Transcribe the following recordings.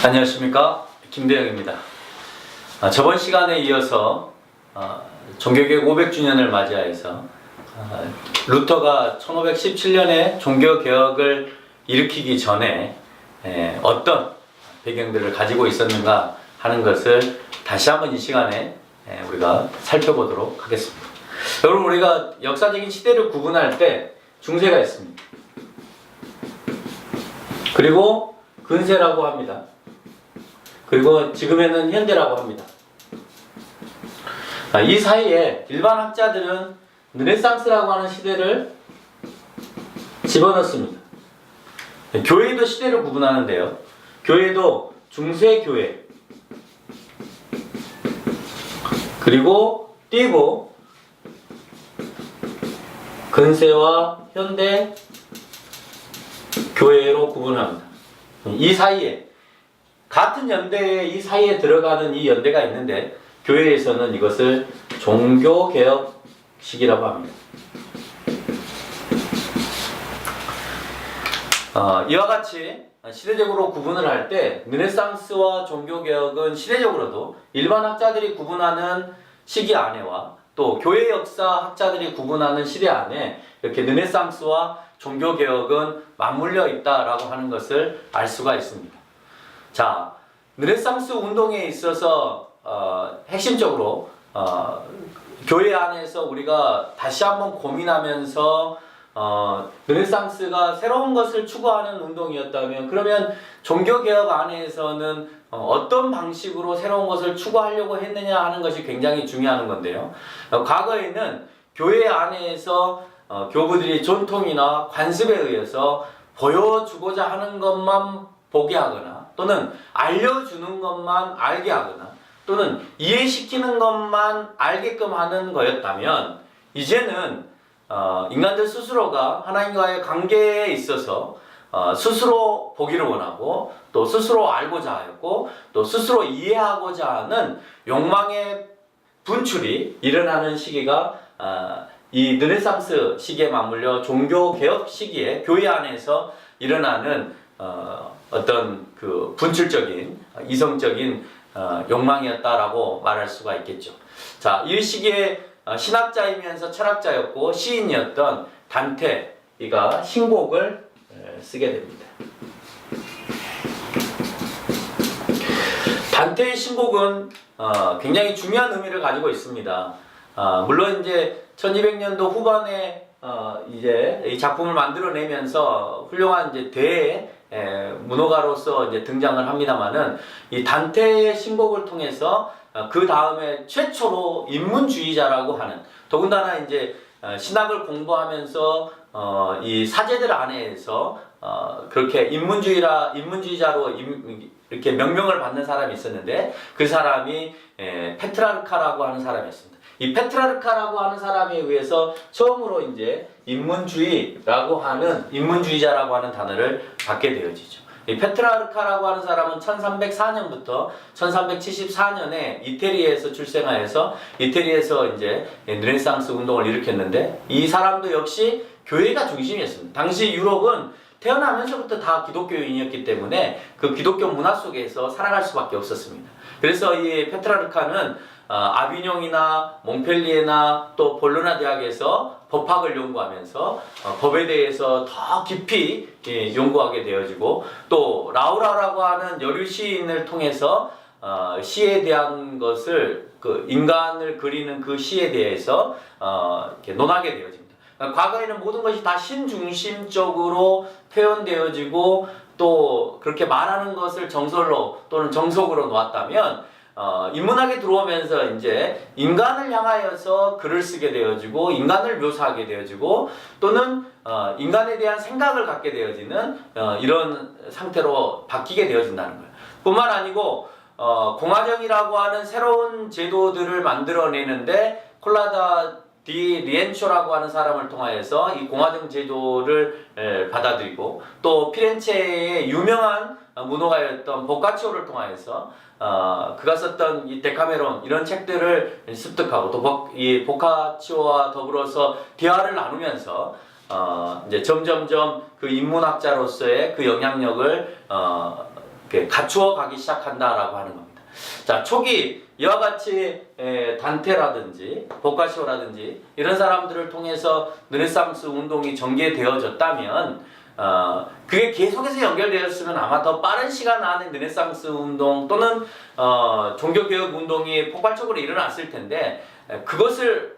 안녕하십니까, 김대영입니다. 저번 시간에 이어서 종교개혁 500주년을 맞이하여서 루터가 1517년에 종교개혁을 일으키기 전에 어떤 배경들을 가지고 있었는가 하는 것을 다시 한번 이 시간에 우리가 살펴보도록 하겠습니다. 여러분, 우리가 역사적인 시대를 구분할 때 중세가 있습니다. 그리고 근세라고 합니다. 그리고 지금에는 현대라고 합니다. 이 사이에 일반 학자들은 르네상스라고 하는 시대를 집어넣습니다. 교회도 시대를 구분하는데요. 교회도 중세교회, 그리고 띄고 근세와 현대 교회로 구분합니다. 이 사이에, 같은 연대에 이 사이에 들어가는 이 연대가 있는데 교회에서는 이것을 종교개혁 시기라고 합니다. 이와 같이 시대적으로 구분을 할 때 르네상스와 종교개혁은 시대적으로도 일반 학자들이 구분하는 시기 안에와 또 교회 역사 학자들이 구분하는 시대 안에 이렇게 르네상스와 종교개혁은 맞물려 있다라고 하는 것을 알 수가 있습니다. 자, 르네상스 운동에 있어서 핵심적으로 교회 안에서 우리가 다시 한번 고민하면서 르네상스가 새로운 것을 추구하는 운동이었다면, 그러면 종교개혁 안에서는 어떤 방식으로 새로운 것을 추구하려고 했느냐 하는 것이 굉장히 중요한 건데요. 과거에는 교회 안에서 교부들이 전통이나 관습에 의해서 보여주고자 하는 것만 보게 하거나, 또는 알려주는 것만 알게 하거나, 또는 이해시키는 것만 알게끔 하는 거였다면, 이제는 인간들 스스로가 하나님과의 관계에 있어서 스스로 보기를 원하고, 또 스스로 알고자 하였고, 또 스스로 이해하고자 하는 욕망의 분출이 일어나는 시기가 이 르네상스 시기에 맞물려 종교개혁 시기에 교회 안에서 일어나는 어떤 그 분출적인 이성적인 욕망이었다라고 말할 수가 있겠죠. 자, 이 시기에 신학자이면서 철학자였고 시인이었던 단테가 신곡을 쓰게 됩니다. 단테의 신곡은 굉장히 중요한 의미를 가지고 있습니다. 물론 이제 1200년도 후반에 이제 이 작품을 만들어내면서 훌륭한 이제 문호가로서 이제 등장을 합니다만은, 이 단테의 신곡을 통해서 그 다음에 최초로 인문주의자라고 하는, 더군다나 이제 신학을 공부하면서 이 사제들 안에서 그렇게 인문주의자로 이렇게 명명을 받는 사람이 있었는데, 그 사람이 페트라르카라고 하는 사람이었습니다. 이 페트라르카라고 하는 사람에 의해서 처음으로 이제 인문주의자라고 하는 단어를 받게 되어지죠. 이 페트라르카라고 하는 사람은 1304년부터 1374년에 이태리에서 출생하여서 이태리에서 이제 르네상스 운동을 일으켰는데, 이 사람도 역시 교회가 중심이었습니다. 당시 유럽은 태어나면서부터 다 기독교인이었기 때문에 그 기독교 문화 속에서 살아갈 수밖에 없었습니다. 그래서 이 페트라르카는 아비뇽이나 몽펠리에나 또 볼로나 대학에서 법학을 연구하면서 법에 대해서 더 깊이 연구하게 되어지고, 또 라우라라고 하는 여류 시인을 통해서 시에 대한 것을, 그 인간을 그리는 그 시에 대해서 이렇게 논하게 되어집니다. 과거에는 모든 것이 다 신중심적으로 표현되어지고, 또 그렇게 말하는 것을 정설로 또는 정석으로 놓았다면, 인문학에 들어오면서 이제 인간을 향하여서 글을 쓰게 되어지고, 인간을 묘사하게 되어지고, 또는 인간에 대한 생각을 갖게 되어지는 이런 상태로 바뀌게 되어진다는 거예요. 뿐만 아니고 공화정이라고 하는 새로운 제도들을 만들어내는데, 콜라다 디 리엔초라고 하는 사람을 통하여서 이 공화정 제도를 받아들이고, 또 피렌체의 유명한 문호가였던 보카치오를 통하여서 그가 썼던 이 데카메론 이런 책들을 습득하고, 또 이 보카치오와 더불어서 대화를 나누면서 이제 점점점 그 인문학자로서의 그 영향력을 갖추어 가기 시작한다라고 하는 겁니다. 자, 초기 이와 같이 단테라든지 보카시오라든지 이런 사람들을 통해서 르네상스 운동이 전개되어졌다면 그게 계속해서 연결되었으면 아마 더 빠른 시간 안에 르네상스 운동 또는 종교개혁 운동이 폭발적으로 일어났을 텐데 그것을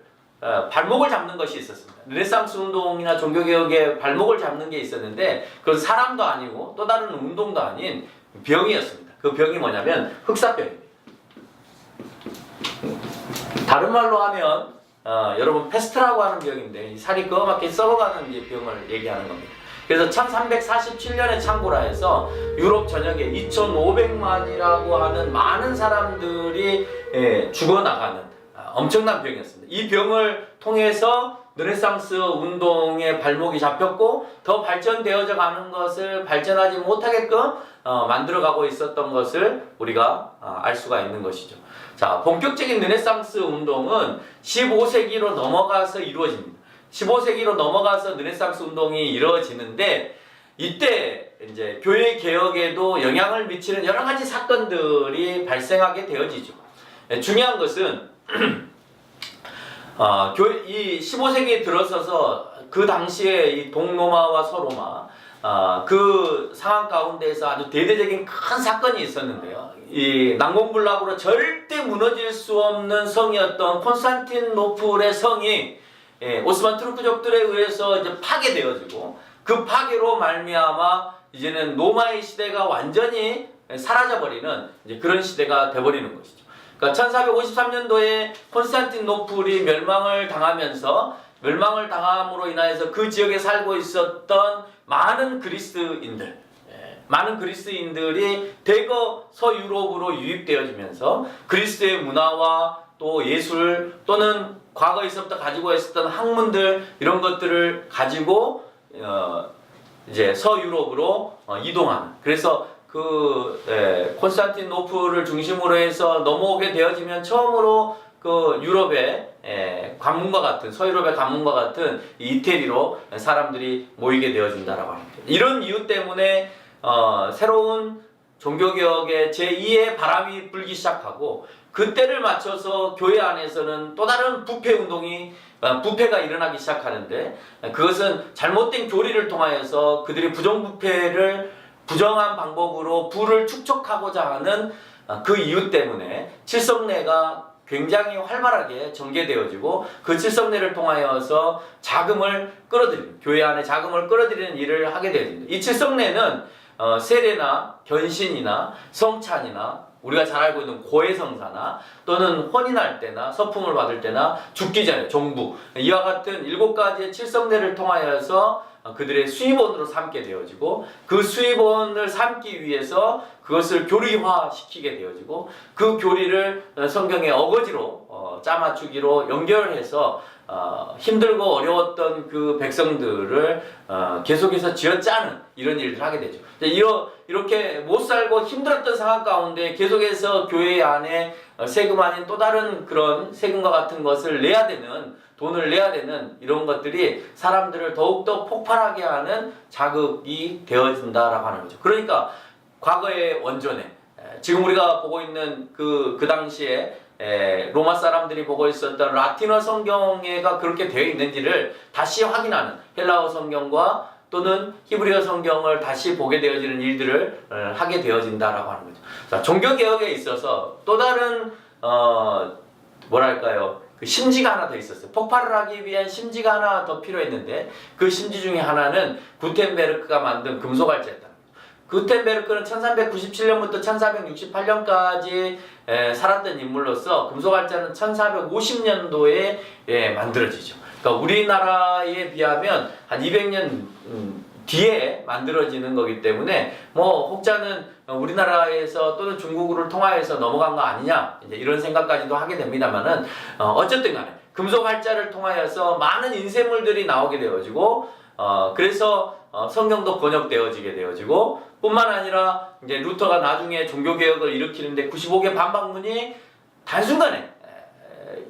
발목을 잡는 것이 있었습니다. 르네상스 운동이나 종교개혁의 발목을 잡는 게 있었는데 그건 사람도 아니고 또 다른 운동도 아닌 병이었습니다. 그 병이 뭐냐면 흑사병입니다. 다른 말로 하면 여러분 패스트라고 하는 병인데 살이 끄어맣게 썩어가는 이 병을 얘기하는 겁니다. 그래서 1347년에 창고라 해서 유럽 전역에 2500만이라고 하는 많은 사람들이 죽어나가는 엄청난 병이었습니다. 이 병을 통해서 르네상스 운동의 발목이 잡혔고 더 발전되어져 가는 것을 발전하지 못하게끔 만들어가고 있었던 것을 우리가 알 수가 있는 것이죠. 자, 본격적인 르네상스 운동은 15세기로 넘어가서 이루어집니다. 15세기로 넘어가서 르네상스 운동이 이루어지는데 이때 이제 교회 개혁에도 영향을 미치는 여러 가지 사건들이 발생하게 되어지죠. 중요한 것은 이 15세기에 들어서서 그 당시에 이 동로마와 서로마 그 상황 가운데에서 아주 대대적인 큰 사건이 있었는데요. 이 난공불락으로 절대 무너질 수 없는 성이었던 콘스탄티노플의 성이 오스만 투르크족들에 의해서 이제 파괴되어지고 그 파괴로 말미암아 이제는 로마의 시대가 완전히 사라져버리는 이제 그런 시대가 돼버리는 것이죠. 그러니까 1453년도에 콘스탄티노플이 멸망을 당함으로 인하여서 그 지역에 살고 있었던 많은 그리스인들이 대거 서유럽으로 유입되어지면서 그리스의 문화와 또 예술 또는 과거에서부터 가지고 있었던 학문들 이런 것들을 가지고 이제 서유럽으로 이동하는 그래서 콘스탄티노플을 중심으로 해서 넘어오게 되어지면 처음으로 그 유럽의 관문과 같은 서유럽의 관문과 같은 이태리로 사람들이 모이게 되어진다라고 합니다. 이런 이유 때문에 새로운 종교개혁의 제2의 바람이 불기 시작하고 그때를 맞춰서 교회 안에서는 또 다른 부패가 일어나기 시작하는데 그것은 잘못된 교리를 통하여서 그들이 부정한 방법으로 부를 축적하고자 하는 그 이유 때문에 칠성례가 굉장히 활발하게 전개되어지고 그 칠성례를 통하여서 자금을 끌어들이는 교회 안에 자금을 끌어들이는 일을 하게 되어집니다. 이 칠성례는 세례나 견신이나 성찬이나 우리가 잘 알고 있는 고해성사나 또는 혼인할 때나 서품을 받을 때나 죽기 전에 종부 이와 같은 7가지의 칠성례를 통하여서 그들의 수입원으로 삼게 되어지고 그 수입원을 삼기 위해서 그것을 교리화시키게 되어지고 그 교리를 성경의 어거지로 짜맞추기로 연결해서 힘들고 어려웠던 그 백성들을 계속해서 쥐어짜는 이런 일들을 하게 되죠. 이렇게 못 살고 힘들었던 상황 가운데 계속해서 교회 안에 세금 아닌 또 다른 그런 세금과 같은 것을 내야 되는 돈을 내야 되는 이런 것들이 사람들을 더욱더 폭발하게 하는 자극이 되어진다라고 하는 거죠. 그러니까 과거의 원전에 지금 우리가 보고 있는 그 당시에 로마 사람들이 보고 있었던 라틴어 성경에가 그렇게 되어 있는지를 다시 확인하는 헬라어 성경과 또는 히브리어 성경을 다시 보게 되어지는 일들을 하게 되어진다라고 하는 거죠. 자, 종교개혁에 있어서 또 다른 그 심지가 하나 더 있었어요. 폭발을 하기 위한 심지가 하나 더 필요했는데 그 심지 중에 하나는 구텐베르크가 만든 금속알짜였다. 구텐베르크는 1397년부터 1468년까지 살았던 인물로서 금속알짜는 1450년도에 만들어지죠. 그러니까 우리나라에 비하면 한 200년 뒤에 만들어지는 거기 때문에 혹자는 우리나라에서 또는 중국을 통하여서 넘어간 거 아니냐 이제 이런 생각까지도 하게 됩니다만은 어쨌든 간에 금속알짜를 통하여서 많은 인쇄물들이 나오게 되어지고 그래서 성경도 번역되어지게 되어지고 뿐만 아니라 이제 루터가 나중에 종교개혁을 일으키는데 95개 반박문이 단순간에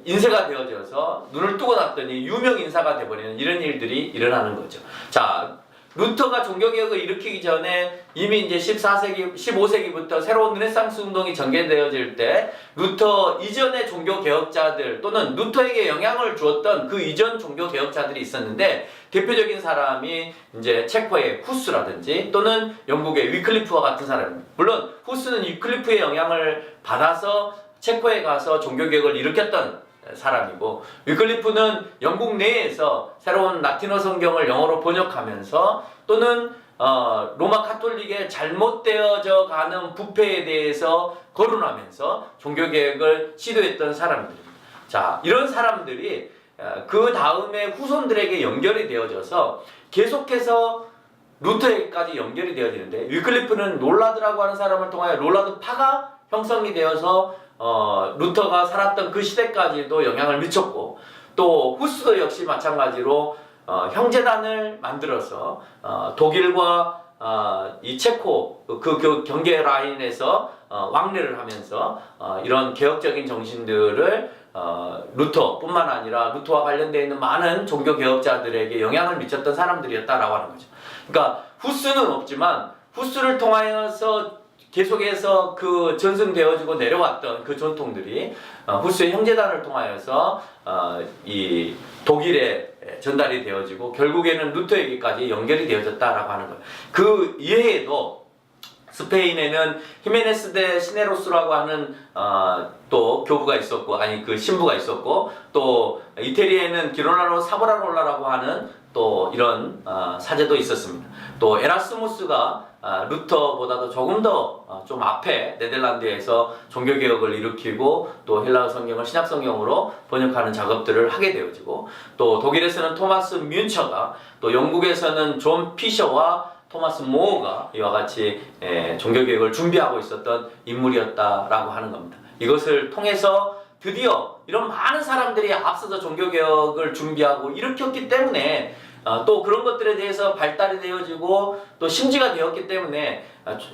인쇄가 되어져서 눈을 뜨고 났더니 유명 인사가 되어버리는 이런 일들이 일어나는 거죠. 자, 루터가 종교개혁을 일으키기 전에 이미 이제 14세기, 15세기부터 새로운 르네상스 운동이 전개되어질 때 루터 이전의 종교개혁자들 또는 루터에게 영향을 주었던 그 이전 종교개혁자들이 있었는데 대표적인 사람이 이제 체코의 후스라든지 또는 영국의 위클리프와 같은 사람입니다. 물론 후스는 위클리프의 영향을 받아서 체코에 가서 종교개혁을 일으켰던 사람이고 위클리프는 영국 내에서 새로운 라틴어 성경을 영어로 번역하면서 또는 로마 카톨릭의 잘못되어져 가는 부패에 대해서 거론하면서 종교개혁을 시도했던 사람들입니다. 자, 이런 사람들이 그 다음에 후손들에게 연결이 되어져서 계속해서 루터에게까지 연결이 되어지는데 위클리프는 롤라드라고 하는 사람을 통하여 롤라드 파가 형성이 되어서 루터가 살았던 그 시대까지도 영향을 미쳤고 또 후스도 역시 마찬가지로 형제단을 만들어서 독일과 이 체코 그 경계 라인에서 왕래를 하면서 이런 개혁적인 정신들을 루터뿐만 아니라 루터와 관련되어 있는 많은 종교 개혁자들에게 영향을 미쳤던 사람들이었다라고 하는 거죠. 그러니까 후스는 없지만 후스를 통하여서 계속해서 그 전승되어지고 내려왔던 그 전통들이 후스의 형제단을 통하여서 이 독일에 전달이 되어지고 결국에는 루터에게까지 연결이 되어졌다라고 하는 거예요. 그 이외에도 스페인에는 히메네스 데 시네로스라고 하는 또 교부가 있었고 아니 그 신부가 있었고 또 이태리에는 기로나로 사보라롤라라고 하는 또 이런 사제도 있었습니다. 또 에라스무스가 루터보다도 조금 더 좀 앞에 네덜란드에서 종교개혁을 일으키고 또 헬라어 성경을 신약 성경으로 번역하는 작업들을 하게 되어지고 또 독일에서는 토마스 뮌처가 또 영국에서는 존 피셔와 토마스 모어가 이와 같이 종교개혁을 준비하고 있었던 인물이었다라고 하는 겁니다. 이것을 통해서 드디어 이런 많은 사람들이 앞서서 종교개혁을 준비하고 일으켰기 때문에 또 그런 것들에 대해서 발달이 되어지고 또 심지가 되었기 때문에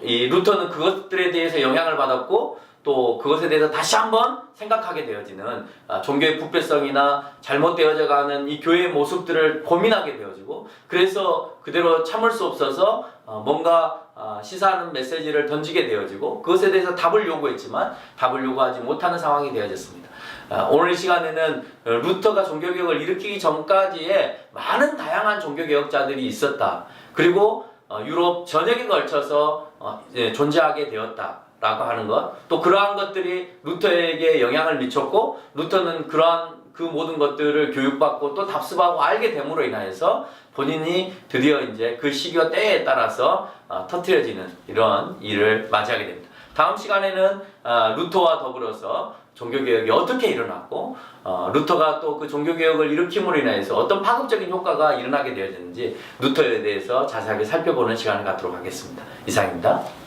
이 루터는 그것들에 대해서 영향을 받았고 또 그것에 대해서 다시 한번 생각하게 되어지는 종교의 부패성이나 잘못되어져 가는 이 교회의 모습들을 고민하게 되어지고 그래서 그대로 참을 수 없어서 뭔가 시사하는 메시지를 던지게 되어지고 그것에 대해서 답을 요구했지만 답을 요구하지 못하는 상황이 되어졌습니다. 오늘 이 시간에는 루터가 종교개혁을 일으키기 전까지의 많은 다양한 종교개혁자들이 있었다. 그리고 유럽 전역에 걸쳐서 존재하게 되었다. 라고 하는 것, 또 그러한 것들이 루터에게 영향을 미쳤고 루터는 그러한 그 모든 것들을 교육받고 또 답습하고 알게 됨으로 인하여서 본인이 드디어 이제 그 시기와 때에 따라서 터뜨려지는 이런 일을 맞이하게 됩니다. 다음 시간에는 루터와 더불어서 종교개혁이 어떻게 일어났고 루터가 또 그 종교개혁을 일으킴으로 인해서 어떤 파급적인 효과가 일어나게 되어졌는지 루터에 대해서 자세하게 살펴보는 시간을 갖도록 하겠습니다. 이상입니다.